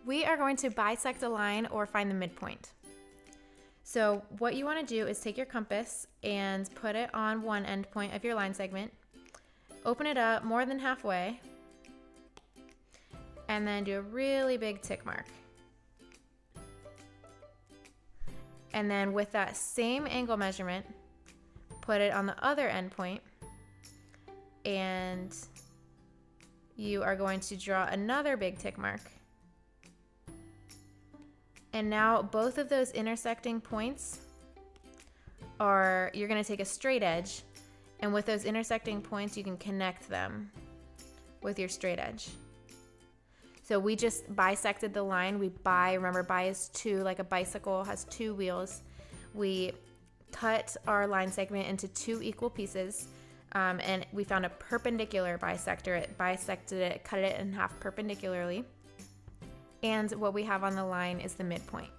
We are going to bisect a line or find the midpoint. So what you want to do is take your compass and put it on one endpoint of your line segment, open it up more than halfway, and then do a really big tick mark. And then with that same angle measurement, put it on the other endpoint, and you are going to draw another big tick mark. And now both of those intersecting points you're going to take a straight edge, and with those intersecting points you can connect them with your straight edge. So we just bisected the line. Remember, bi is two, like a bicycle has two wheels. We cut our line segment into two equal pieces, and we found a perpendicular bisector. It bisected it, cut it in half perpendicularly. And what we have on the line is the midpoint.